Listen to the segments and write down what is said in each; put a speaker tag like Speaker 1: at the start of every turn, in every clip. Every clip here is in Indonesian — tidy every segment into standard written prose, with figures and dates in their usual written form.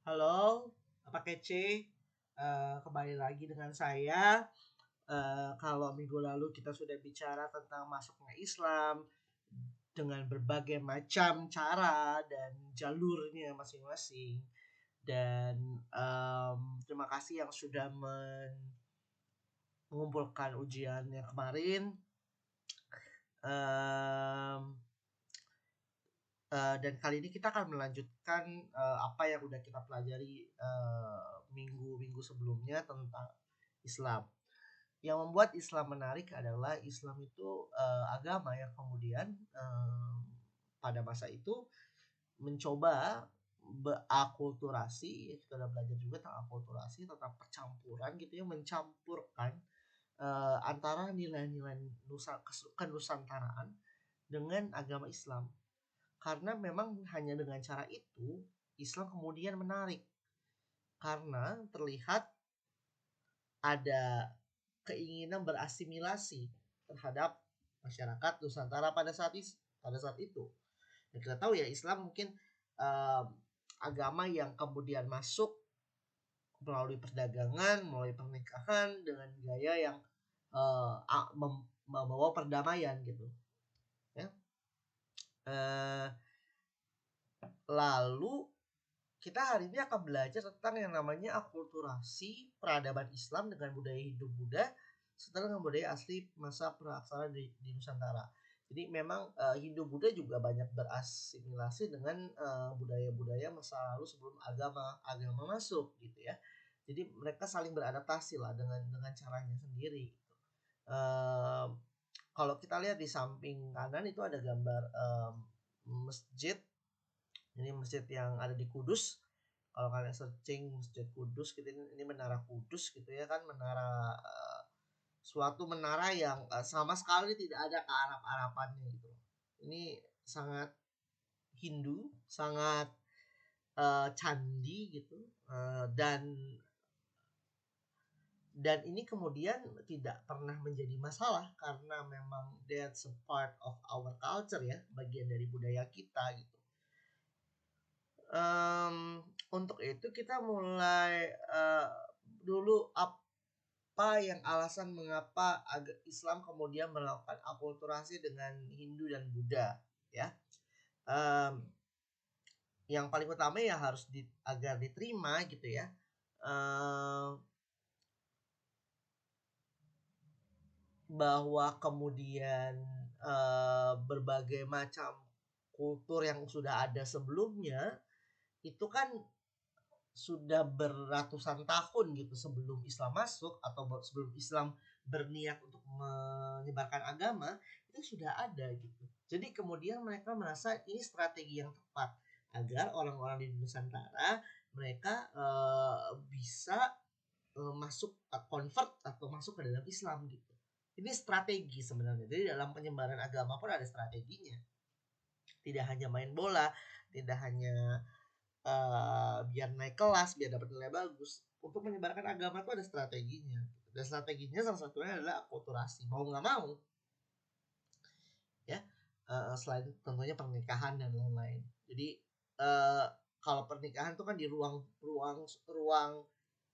Speaker 1: Halo, apa kece? Kembali lagi dengan saya. Kalau minggu lalu kita sudah bicara tentang masuknya Islam dengan berbagai macam cara dan jalurnya masing-masing. Dan terima kasih yang sudah mengumpulkan ujiannya kemarin. Em, dan kali ini kita akan melanjutkan apa yang udah kita pelajari minggu-minggu sebelumnya tentang Islam. Yang membuat Islam menarik adalah Islam itu agama yang kemudian pada masa itu mencoba berakulturasi, kita udah belajar juga tentang akulturasi, tentang percampuran gitu ya, mencampurkan antara nilai-nilai kenusantaraan dengan agama Islam. Karena memang hanya dengan cara itu Islam kemudian menarik. Karena terlihat ada keinginan berasimilasi terhadap masyarakat Nusantara pada saat itu. Dan kita tahu ya Islam mungkin agama yang kemudian masuk melalui perdagangan, melalui pernikahan dengan gaya yang membawa perdamaian gitu. Ya. Lalu kita hari ini akan belajar tentang yang namanya akulturasi peradaban Islam dengan budaya Hindu-Buddha serta dengan budaya asli masa praksara di Nusantara. Jadi memang Hindu-Buddha juga banyak berasimilasi dengan budaya-budaya masa lalu sebelum agama masuk gitu ya. Jadi mereka saling beradaptasi lah dengan caranya sendiri. Gitu. Kalau kita lihat di samping kanan itu ada gambar masjid. Ini masjid yang ada di Kudus. Kalau kalian searching Masjid Kudus gitu, ini Menara Kudus gitu ya kan, suatu menara yang sama sekali tidak ada kearap-arapannya gitu. Ini sangat Hindu, sangat candi gitu, dan ini kemudian tidak pernah menjadi masalah karena memang that's a part of our culture ya, bagian dari budaya kita gitu. Untuk itu kita mulai dulu apa yang alasan mengapa Islam kemudian melakukan akulturasi dengan Hindu dan Buddha ya. Yang paling utama ya harus agar diterima gitu ya. Bahwa kemudian berbagai macam kultur yang sudah ada sebelumnya itu kan sudah beratusan tahun gitu sebelum Islam masuk atau sebelum Islam berniat untuk menyebarkan agama itu sudah ada gitu. Jadi kemudian mereka merasa ini strategi yang tepat agar orang-orang di Nusantara mereka bisa masuk convert atau masuk ke dalam Islam gitu. Ini strategi sebenarnya. Jadi dalam penyebaran agama pun ada strateginya. Tidak hanya main bola, tidak hanya biar naik kelas, biar dapat nilai bagus. Untuk menyebarkan agama itu ada strateginya. Dan strateginya salah satunya adalah akulturasi. Mau nggak mau, ya. Selain tentunya pernikahan dan lain-lain. Jadi kalau pernikahan itu kan di ruang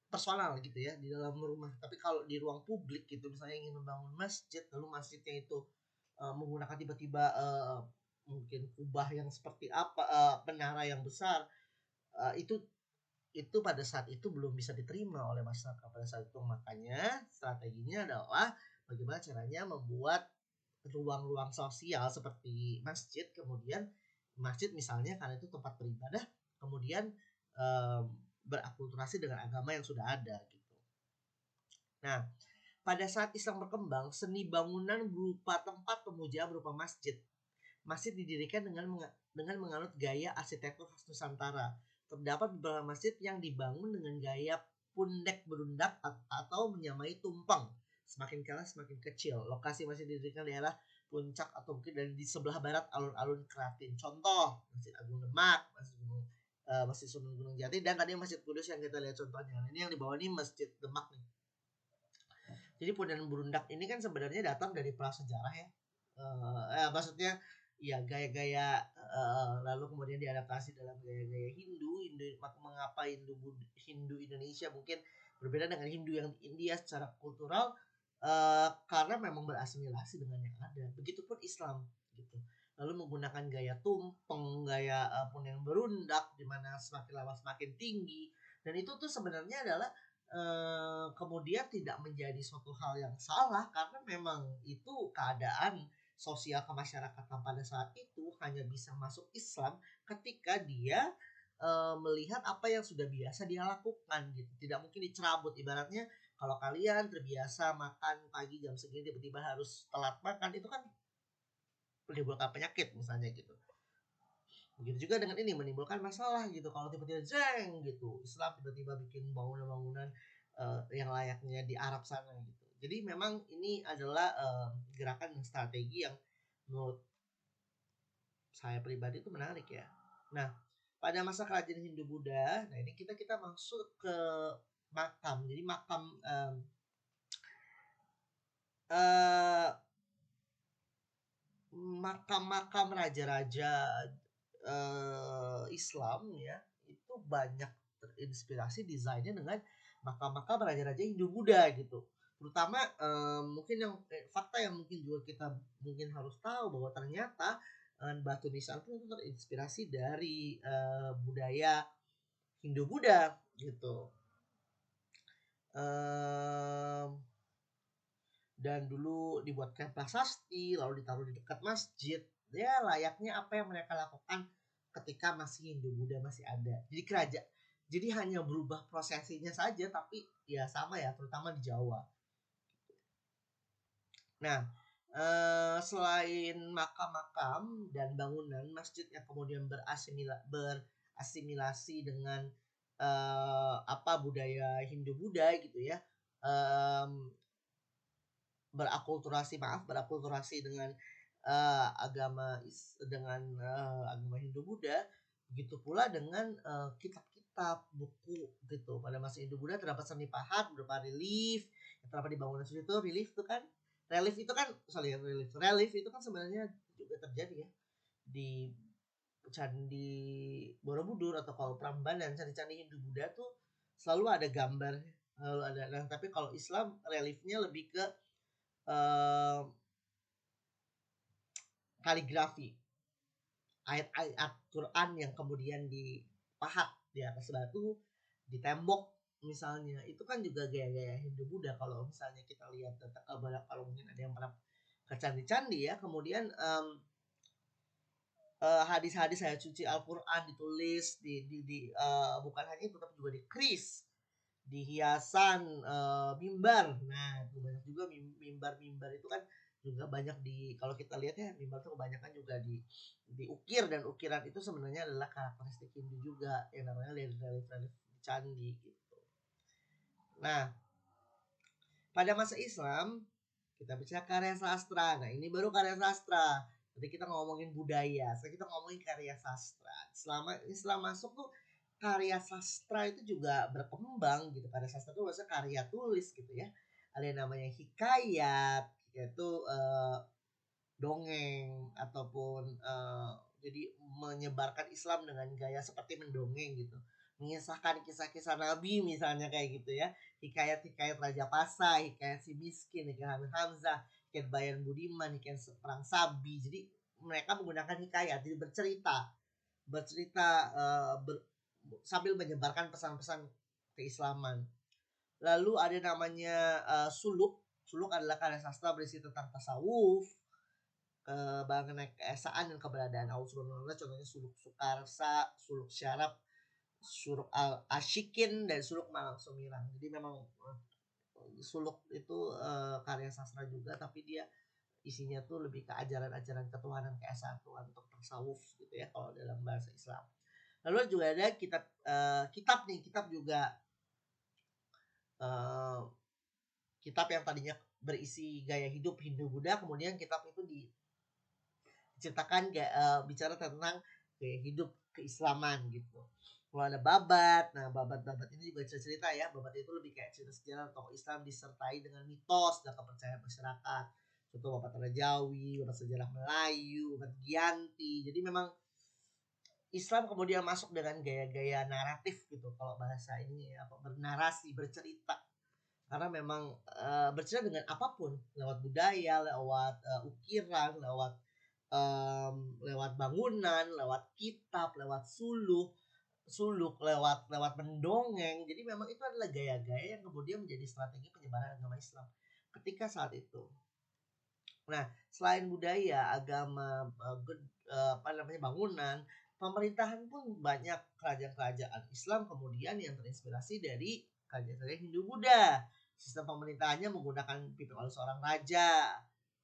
Speaker 1: personal gitu ya, di dalam rumah. Tapi kalau di ruang publik gitu, misalnya ingin membangun masjid, lalu masjidnya itu menggunakan tiba-tiba mungkin kubah yang seperti apa, menara yang besar, itu pada saat itu belum bisa diterima oleh masyarakat pada saat itu. Makanya strateginya adalah bagaimana caranya membuat ruang-ruang sosial seperti masjid, kemudian masjid misalnya karena itu tempat beribadah, kemudian berakulturasi dengan agama yang sudah ada gitu. Nah, pada saat Islam berkembang, seni bangunan berupa tempat pemujaan berupa masjid. Masjid didirikan dengan menganut gaya arsitektur khas Nusantara. Terdapat beberapa masjid yang dibangun dengan gaya pundek berundak atau menyamai tumpeng. Semakin kalah semakin kecil. Lokasi masjid didirikan di daerah puncak atau mungkin dari di sebelah barat alun-alun Keratin. Contoh, Masjid Agung Demak, Masjid Sunan Gunung Jati, dan tadi Masjid Kudus yang kita lihat contohnya. Ini yang di bawah ini Masjid Demak nih. Jadi punden berundak ini kan sebenarnya datang dari prasejarah ya. Maksudnya ya gaya-gaya lalu kemudian diadaptasi dalam gaya-gaya Hindu. Mengapa Hindu Indonesia mungkin berbeda dengan Hindu yang di India secara kultural, karena memang berasimilasi dengan yang ada. Begitupun Islam gitu. Lalu menggunakan gaya tumpeng, gaya pun yang berundak, di mana semakin lama semakin tinggi. Dan itu tuh sebenarnya adalah kemudian tidak menjadi suatu hal yang salah, karena memang itu keadaan sosial kemasyarakatan pada saat itu. Hanya bisa masuk Islam ketika dia melihat apa yang sudah biasa dia lakukan gitu. Tidak mungkin dicerabut. Ibaratnya kalau kalian terbiasa makan pagi jam segini tiba-tiba harus telat makan, itu kan menimbulkan penyakit misalnya gitu. Begitu juga dengan ini, menimbulkan masalah gitu. Kalau tiba-tiba jeng gitu, Islam tiba-tiba bikin bangunan-bangunan yang layaknya di Arab sana gitu. Jadi memang ini adalah gerakan dan strategi yang menurut saya pribadi itu menarik ya. Nah, pada masa kerajaan Hindu Buddha, nah ini kita masuk ke makam. Jadi makam makam-makam raja-raja Islam ya, itu banyak terinspirasi desainnya dengan makam-makam raja-raja Hindu Buddha gitu. Terutama mungkin yang fakta yang mungkin juga kita mungkin harus tahu, bahwa ternyata batu nisan pun itu terinspirasi dari budaya Hindu Buddha gitu. Dan dulu dibuatkan prasasti, lalu ditaruh di dekat masjid. Ya layaknya apa yang mereka lakukan ketika masih Hindu Buddha masih ada. Jadi hanya berubah prosesinya saja, tapi ya sama ya, terutama di Jawa. Nah, selain makam-makam dan bangunan, masjid yang kemudian berasimilasi dengan budaya Hindu Buddha gitu ya, berakulturasi dengan agama Hindu Buddha. Begitu pula dengan kitab-kitab buku gitu. Pada masa Hindu Buddha terdapat seni pahat berupa relief yang terdapat di bangunan suci itu. Relief itu kan sebenarnya juga terjadi ya di Candi Borobudur, atau kalau Prambanan, candi-candi Hindu Buddha tuh selalu ada gambar, lalu ada. Nah, tapi kalau Islam reliefnya lebih ke kaligrafi, ayat-ayat Quran yang kemudian dipahat di atas batu, di tembok misalnya. Itu kan juga gaya-gaya Hindu Buddha. Kalau misalnya kita lihat, kalau mungkin ada yang pernah ke candi-candi ya, kemudian hadis-hadis ayat suci Al-Quran ditulis bukan hanya itu, tapi juga di kris, di hiasan mimbar. Nah, itu banyak juga mimbar-mimbar itu kan juga banyak kalau kita lihat ya, mimbar itu kebanyakan juga diukir, dan ukiran itu sebenarnya adalah karakteristik Hindu juga yang namanya relief candi gitu. Nah, pada masa Islam kita bicara karya sastra. Nah, ini baru karya sastra. Tadi kita ngomongin budaya, sekarang kita ngomongin karya sastra. Selama Islam masuk tuh, karya sastra itu juga berkembang gitu. Karya sastra itu maksudnya karya tulis gitu ya. Ada yang namanya hikayat, yaitu dongeng, ataupun jadi menyebarkan Islam dengan gaya seperti mendongeng gitu, mengisahkan kisah-kisah Nabi misalnya kayak gitu ya. Hikayat-hikayat Raja Pasai, hikayat si miskin, hikayat Hamzah, hikayat Bayan Budiman, hikayat perang Sabi. Jadi mereka menggunakan hikayat, jadi bercerita sambil menyebarkan pesan-pesan keislaman. Lalu ada namanya suluk. Suluk adalah karya sastra berisi tentang tasawuf, keesaan dan keberadaan Allah Subhanahu wa Ta'ala. Contohnya suluk Sukarsa, suluk Syarab, suluk Ashikin, dan suluk Malang Sumirang. Jadi memang suluk itu karya sastra juga, tapi dia isinya tuh lebih ke ajaran-ajaran ketuhanan, keesaan Tuhan, untuk tasawuf gitu ya kalau dalam bahasa Islam. Lalu juga ada kitab juga kitab yang tadinya berisi gaya hidup Hindu Buddha, kemudian kitab itu diceritakan bicara tentang gaya hidup keislaman gitu. Kalau ada Babat, nah Babat ini juga cerita ya. Babat itu lebih kayak cerita sejarah tokoh Islam disertai dengan mitos dan kepercayaan masyarakat. Contoh Babat Rajawi, Babat sejarah Melayu, Babat Giyanti. Jadi memang Islam kemudian masuk dengan gaya-gaya naratif gitu kalau bahasa ini ya, bernarasi, bercerita. Karena memang bercerita dengan apapun, lewat budaya, lewat ukiran, lewat bangunan, lewat kitab, lewat suluk, lewat mendongeng. Jadi memang itu adalah gaya-gaya yang kemudian menjadi strategi penyebaran agama Islam ketika saat itu. Nah, selain budaya, agama, bangunan, pemerintahan pun banyak kerajaan-kerajaan Islam kemudian yang terinspirasi dari kerajaan-kerajaan Hindu Buddha. Sistem pemerintahannya menggunakan dipimpin oleh seorang raja.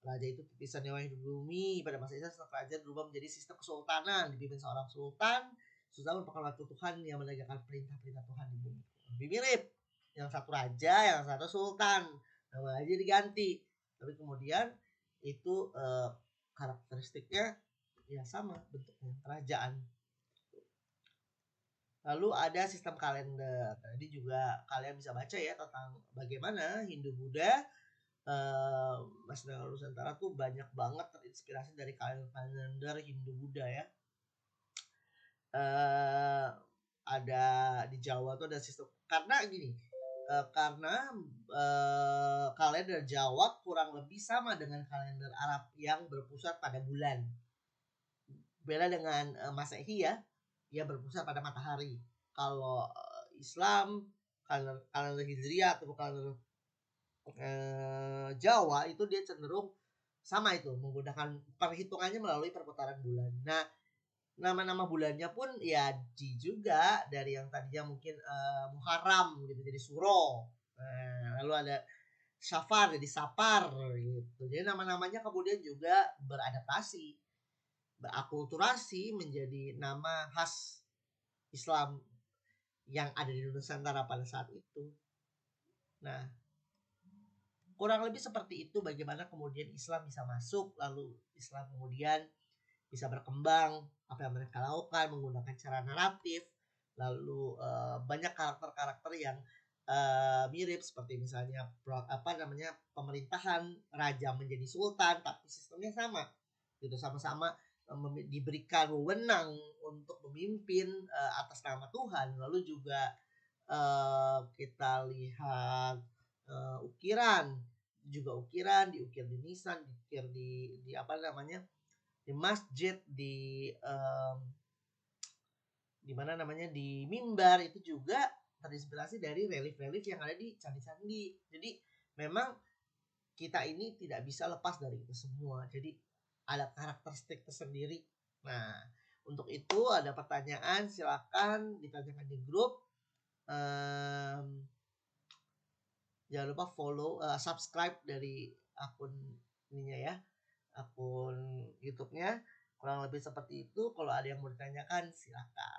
Speaker 1: Raja itu titisan dewa hidup bumi. Pada masa Islam, sistem kerajaan berubah menjadi sistem kesultanan, dipimpin seorang sultan. Sultan merupakan wakil Tuhan yang menegakkan perintah-perintah Tuhan di bumi. Lebih mirip. Yang satu raja, yang satu sultan. Nama aja diganti. Tapi kemudian itu karakteristiknya ya sama bentuknya, kerajaan. Lalu ada sistem kalender. Tadi juga kalian bisa baca ya tentang bagaimana Hindu Buddha Mas Nusantara tuh banyak banget terinspirasi dari kalender Hindu Buddha ya. Ada di Jawa tuh ada sistem, karena gini, karena kalender Jawa kurang lebih sama dengan kalender Arab yang berpusat pada bulan. Beda dengan Masehi ya, dia berpusat pada matahari. Kalau Islam, kalender Hijriah atau kalender Jawa itu dia cenderung sama itu, menggunakan perhitungannya melalui perputaran bulan. Nah, nama-nama bulannya pun ya juga dari yang tadinya mungkin Muharram gitu jadi Suro. Lalu ada Safar jadi Sapar gitu. Jadi nama-namanya kemudian juga beradaptasi, berakulturasi menjadi nama khas Islam yang ada di Nusantara pada saat itu. Nah, kurang lebih seperti itu bagaimana kemudian Islam bisa masuk, lalu Islam kemudian bisa berkembang, apa yang mereka lakukan menggunakan cara naratif, lalu banyak karakter-karakter yang mirip seperti misalnya pemerintahan raja menjadi sultan tapi sistemnya sama gitu, sama-sama diberikan wewenang untuk memimpin atas nama Tuhan. Lalu juga kita lihat ukiran diukir di nisan, diukir di apa namanya di masjid, di mana namanya di mimbar, itu juga terinspirasi dari relief-relief yang ada di candi-candi. Jadi memang kita ini tidak bisa lepas dari itu semua. Jadi ada karakteristik tersendiri. Nah, untuk itu ada pertanyaan silakan ditanyakan di grup. Jangan lupa follow, subscribe dari akun ininya ya, akun YouTube-nya. Kurang lebih seperti itu. Kalau ada yang mau ditanyakan silakan.